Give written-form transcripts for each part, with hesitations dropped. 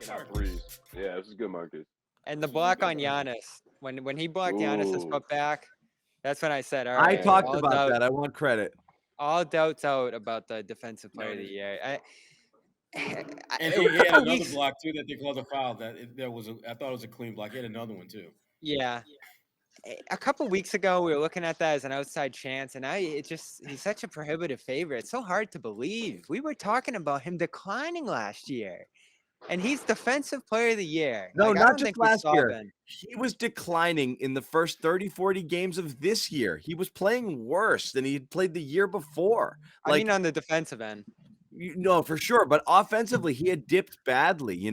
Top threes. Yeah, this is good, Marcus. And the block on Giannis, when he blocked Giannis's foot back, that's when I said, all right. I talked about that. I want credit. All doubts out about the defensive player of the year. And he had another block too that they called a foul. I thought it was a clean block. He had another one too. Yeah. A couple weeks ago, we were looking at that as an outside chance, and he's such a prohibitive favorite. It's so hard to believe. We were talking about him declining last year, and he's defensive player of the year. No, not just last year. He was declining in the first 30, 40 games of this year. He was playing worse than he had played the year before. I mean, on the defensive end. No, for sure. But offensively, he had dipped badly,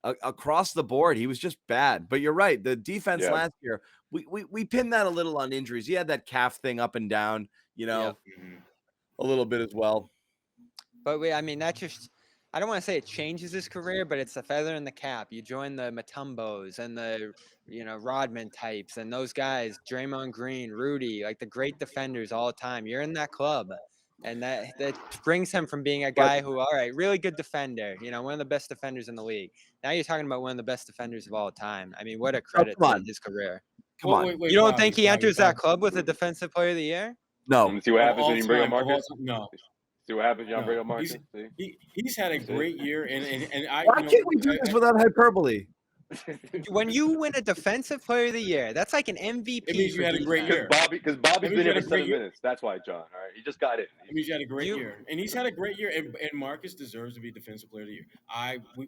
across the board. He was just bad. But you're right. The defense last year, we pinned that a little on injuries. He had that calf thing up and down, a little bit as well. But that just, I don't want to say it changes his career, but it's a feather in the cap. You join the Mutombos and the, Rodman types and those guys, Draymond Green, Rudy, like the great defenders all the time. You're in that club. And that brings him from being a guy who, all right, really good defender, one of the best defenders in the league. Now you're talking about one of the best defenders of all time. I mean, what a credit to his career. Come on. You don't think he enters that club with a defensive player of the year? No. See what happens when you bring up Marcus? No. See what happens when you bring up Marcus? He's had a great year. And why can't we do this without hyperbly? When you win a defensive player of the year, that's like an MVP. It means you had a great year. Because Bobby's been here for 7 minutes. That's why, John. All right, he just got it. It means you had a great year, and he's had a great year. And Marcus deserves to be defensive player of the year.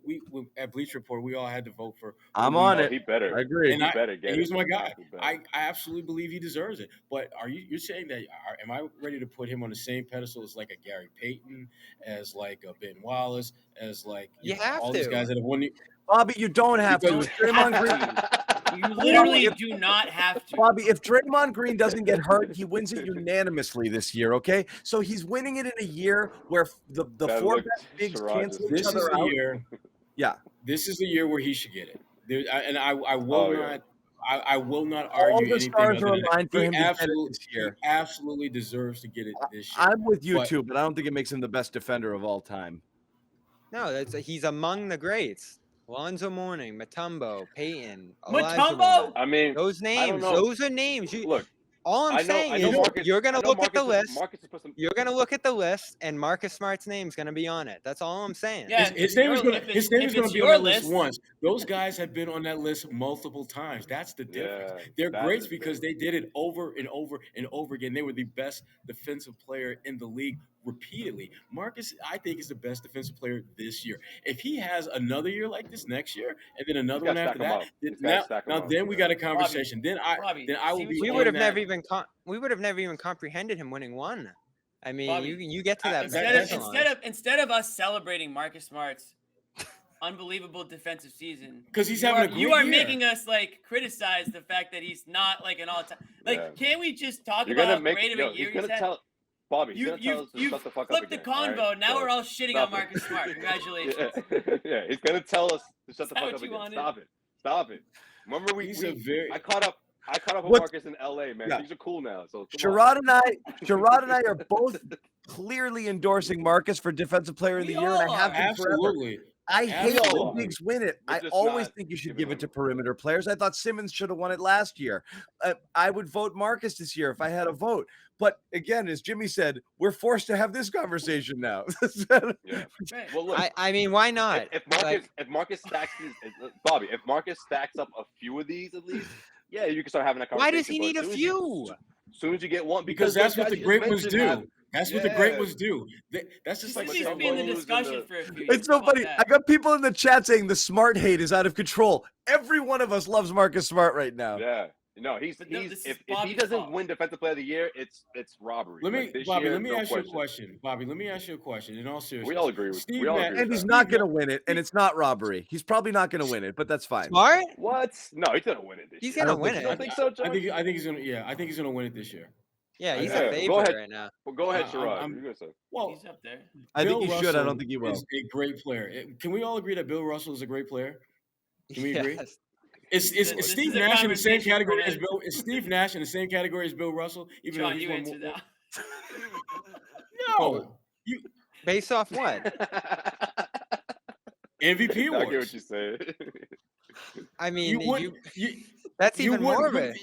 We at Bleach Report, we all had to vote for. I'm on it. He better. I agree. And he better get it. He was my guy. I absolutely believe he deserves it. But you're saying that? Am I ready to put him on the same pedestal as like a Gary Payton, as like a Ben Wallace, as like you have all to. these guys that have won? Bobby, you don't have to. Draymond Green. You literally do not have to. Bobby, if Draymond Green doesn't get hurt, he wins it unanimously this year, okay? So he's winning it in a year where the four best bigs cancel each other out. Yeah. This is the year where he should get it. I will not. I will not argue All the anything. stars are aligned for him to get it this year. He absolutely deserves to get it this year. I'm with you too, but I don't think it makes him the best defender of all time. No, he's among the greats. Lonzo Mourning, Mutombo, Payton. Mutombo? I mean, those names. Those are names. Look, all I'm saying is you're going to look at the list. You're going to look at the list, and Marcus Smart's name's going to be on it. That's all I'm saying. Yeah, his name is going to be on that list once. Those guys have been on that list multiple times. That's the difference. They're greats because they did it over and over and over again. They were the best defensive player in the league repeatedly. Marcus, I think, is the best defensive player this year. If he has another year like this next year, and then another one after that, then we got a conversation. Then I will be. We would have never even comprehended him winning one. I mean, Bobby, you get to that. Instead of us celebrating Marcus Smart's unbelievable defensive season, because he's having a great year. You are making us criticize the fact that he's not an all-time. Can't we just talk about how great of a year he's had? Bobby, you shut the fuck flipped up the again, convo. right? Now we're all shitting on Marcus Smart. Congratulations. Yeah, he's gonna tell us to shut the fuck up again. Stop it. Remember I caught up with Marcus in LA, man. Things are cool now. So Sherrod and I are both clearly endorsing Marcus for Defensive Player of the Year, and I have been absolutely. Forever. I hate when bigs win it. I always think you should give it to perimeter players. I thought Simmons should have won it last year. I would vote Marcus this year if I had a vote. But again, as Jimmy said, we're forced to have this conversation now. Yeah. Well, look, I mean, why not? If Marcus stacks these, Bobby, if Marcus stacks up a few of these at least, yeah, you can start having a conversation. Why does he need a few? As soon as you get one, because that's what the great ones do. That's what the great ones do. That's just like be in the discussion for a few years. It's so funny. I got people in the chat saying the Smart hate is out of control. Every one of us loves Marcus Smart right now. Yeah. No, if he doesn't win Defensive Player of the Year, it's robbery. Let me ask you a question. Bobby, let me ask you a question. In all seriousness, we all agree with and he's not going to win it, and it's not robbery. He's probably not going to win it, but that's fine. Smart? What? No, he's going to win it this year. He's going to win it. I think so, John. I think he's going to. Yeah, I think he's going to win it this year. Yeah, he's a favorite right now. Well, go ahead, Sherrod. You're going to say. Well, he's up there. I think he should. I don't think he will. He's a great player. Can we all agree that Bill Russell is a great player? Can we agree? Is Steve Nash in the same category as Bill? Is Steve Nash in the same category as Bill Russell? Even John, you answer that. No. Based off what? MVP awards. I get what you said. I mean, that's even more of it.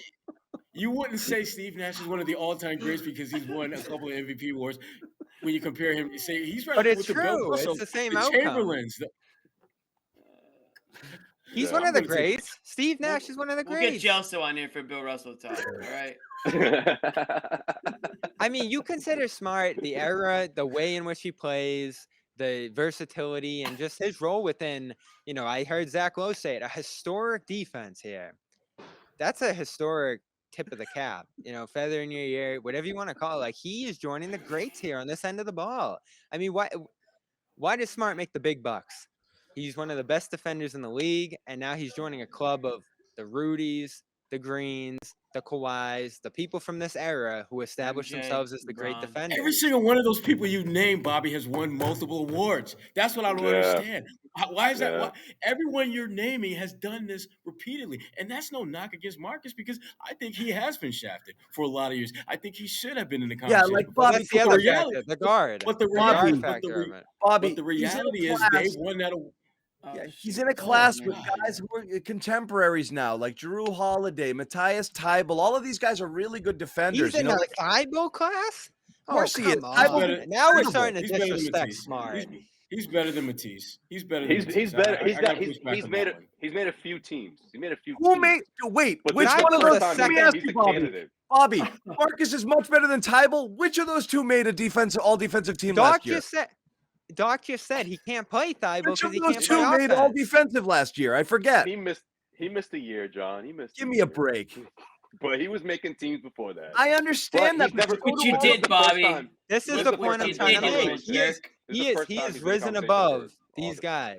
You wouldn't say Steve Nash is one of the all-time greats because he's won a couple of MVP awards. When you compare him, you say he's right with the Bill Russell, it's the same the outcome. Chamberlains. He's one of the greats. Steve Nash is one of the greats. We'll get Chelsea on here for Bill Russell talk. All right. I mean, you consider Smart, the era, the way in which he plays, the versatility, and just his role within, I heard Zach Lowe say it, a historic defense here. That's a historic tip of the cap, feather in your ear, whatever you want to call it. Like, he is joining the greats here on this end of the ball. I mean, why does Smart make the big bucks? He's one of the best defenders in the league, and now he's joining a club of the Rudies, the Greens, the Kawhis, the people from this era who established themselves as the great defenders. Every single one of those people you named, Bobby, has won multiple awards. That's what I don't understand. Why is that? Why? Everyone you're naming has done this repeatedly. And that's no knock against Marcus because I think he has been shafted for a lot of years. I think he should have been in the conversation. Yeah, like Bobby, that's the other factor, the guard. But the reality is they've won that award. Yeah, he's in a class with guys who are contemporaries now, like Drew Holiday, Matthias Tybel. All of these guys are really good defenders. He's in a Tybel class? Of course he is. Now we're starting to disrespect Smart. He's better than Matisse. He's better. He's better. He's made a few teams. He made a few. Who made? Wait, which one of those? Let me ask you, Bobby. Marcus is much better than Tybel. Which of those two made a all defensive team last year? Doc just said he can't play Tybel because he can't play two offense. Made all defensive last year. I forget. He missed a year, John. Give me a break. But he was making teams before that. I understand that. But you did, Bobby. This is the point I'm trying to make. He is risen above these guys.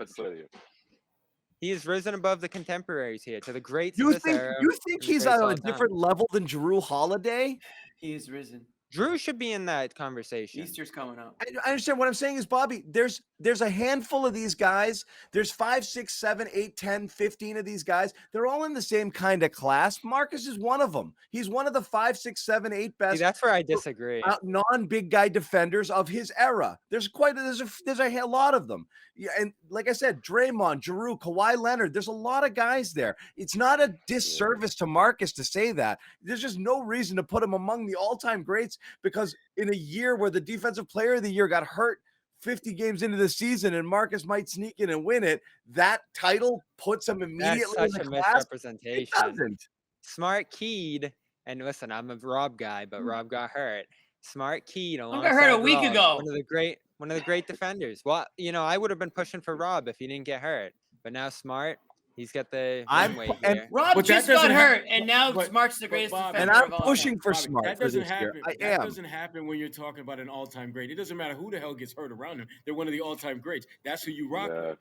He has risen above the contemporaries here to the greats of this era. You think he's on a different level than Drew Holiday? He is risen. Drew should be in that conversation. Easter's coming up. I understand. What I'm saying is, Bobby, there's a handful of these guys. There's 5, 6, 7, 8, 10, 15 of these guys. They're all in the same kind of class. Marcus is one of them. He's one of the 5, 6, 7, 8 best. See, that's where I disagree. Non-big guy defenders of his era. There's a lot of them. Yeah, and like I said, Draymond, Giroux, Kawhi Leonard. There's a lot of guys there. It's not a disservice to Marcus to say that. There's just no reason to put him among the all-time greats because in a year where the defensive player of the year got hurt 50 games into the season and Marcus might sneak in and win it, that title puts him immediately in the class. Misrepresentation. It doesn't. Smart keyed, and listen, I'm a Rob guy, but Rob got hurt. Smart keyed. I got hurt a week ago. One of the great defenders. Well, I would have been pushing for Rob if he didn't get hurt. But now Smart, he's got the runway here. Rob just got hurt, and now Smart's the greatest defender. And I'm pushing for Smart. That doesn't happen. That doesn't happen when you're talking about an all-time great. It doesn't matter who the hell gets hurt around him. They're one of the all-time greats. That's who you rock with.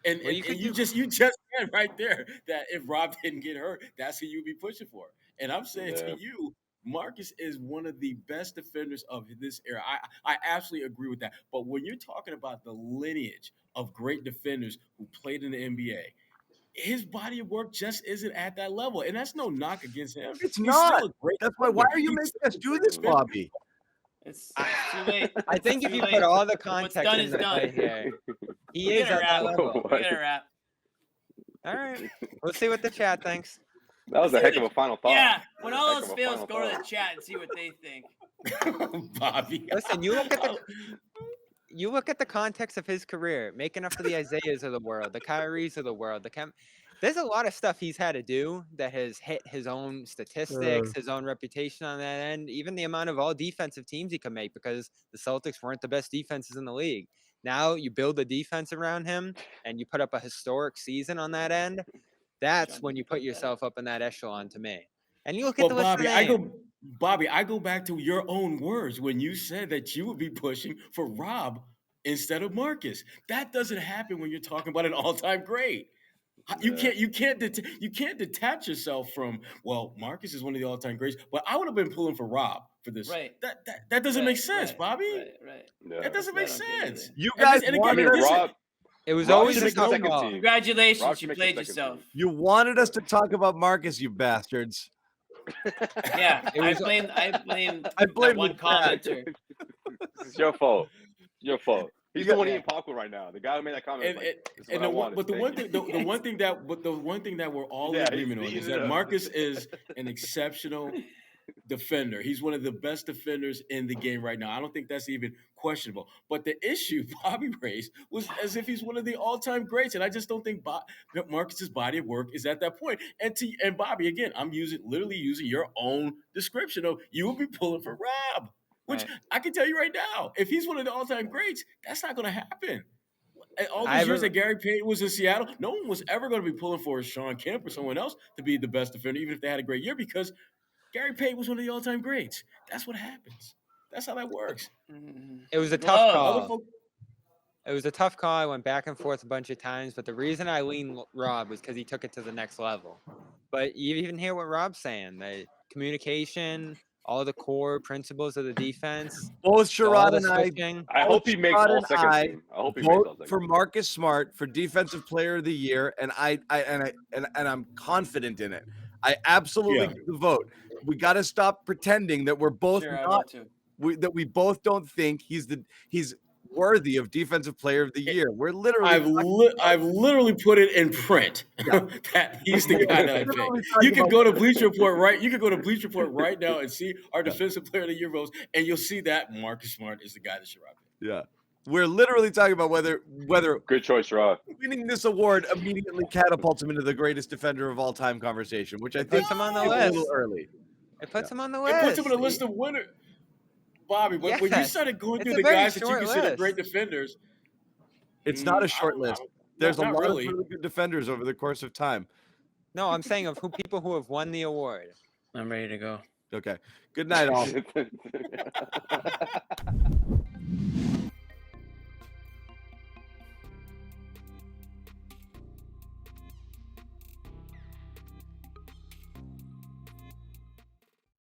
And you just said right there that if Rob didn't get hurt, that's who you'd be pushing for. And I'm saying to you, Marcus is one of the best defenders of this era. I absolutely agree with that. But when you're talking about the lineage of great defenders who played in the NBA, his body of work just isn't at that level. And that's no knock against him. It's not. That's why are you making us do this, Bobby? It's too late. I think if you put all the context in the play here, he is at that level. We got a wrap. All right. We'll see what the chat thinks. That was a heck of a final thought. Yeah, when all else fails, go to the chat and see what they think. Bobby. Listen, you look at the context of his career, making up for the Isaiahs of the world, the Kyries of the world, there's a lot of stuff he's had to do that has hit his own statistics, his own reputation on that end, even the amount of all defensive teams he could make because the Celtics weren't the best defenses in the league. Now you build a defense around him and you put up a historic season on that end. That's when you put yourself up in that echelon to me. And you look at the list of names. Bobby, I go back to your own words when you said that you would be pushing for Rob instead of Marcus. That doesn't happen when you're talking about an all-time great. You can't detach yourself from, well, Marcus is one of the all-time greats, but I would have been pulling for Rob for this. Right. That doesn't make sense, Bobby. Right. Yeah. That doesn't make sense. You guys Rob. It was Rob always a second call. team. Congratulations, you played yourself. You wanted us to talk about Marcus, you bastards. Yeah, I blame that one commenter. It's your fault. Your fault. He's the one eating popcorn right now. The guy who made that comment. The one thing that we're all in agreement on is that Marcus is an exceptional defender. He's one of the best defenders in the game right now. I don't think that's even questionable. But the issue Bobby raised was as if he's one of the all-time greats, and I just don't think Marcus's body of work is at that point. And Bobby, again, I'm literally using your own description of you will be pulling for Rob. Which I can tell you right now, if he's one of the all-time greats, that's not going to happen. All these years that Gary Payton was in Seattle, no one was ever going to be pulling for Sean Kemp or someone else to be the best defender, even if they had a great year, because Gary Payton was one of the all-time greats. That's what happens. That's how that works. It was a tough call. It was a tough call. I went back and forth a bunch of times, but the reason I leaned Rob was because he took it to the next level. But you even hear what Rob's saying, the communication, all the core principles of the defense. Both Sherrod and I hope he makes all second team. I hope he makes all second for Marcus Smart for Defensive Player of the Year, and I'm confident in it. I absolutely give the vote. We got to stop pretending that we're both that we both don't think he's worthy of Defensive Player of the Year. We're literally I've literally put it in print that he's the guy that I picked. You can go to Bleacher Report right now and see our Defensive Player of the Year votes, and you'll see that Marcus Smart is the guy that should rock it. Yeah. We're literally talking about whether good choice, Rod. Winning this award immediately catapults him into the greatest defender of all time conversation, which I think puts him on the list a little early. It puts him on the list. It puts him on the list of winners. Bobby, but when you started going through the guys that you consider great defenders, it's not a short list. There's a lot of really good defenders over the course of time. No, I'm saying of people who have won the award. I'm ready to go. Okay. Good night, all.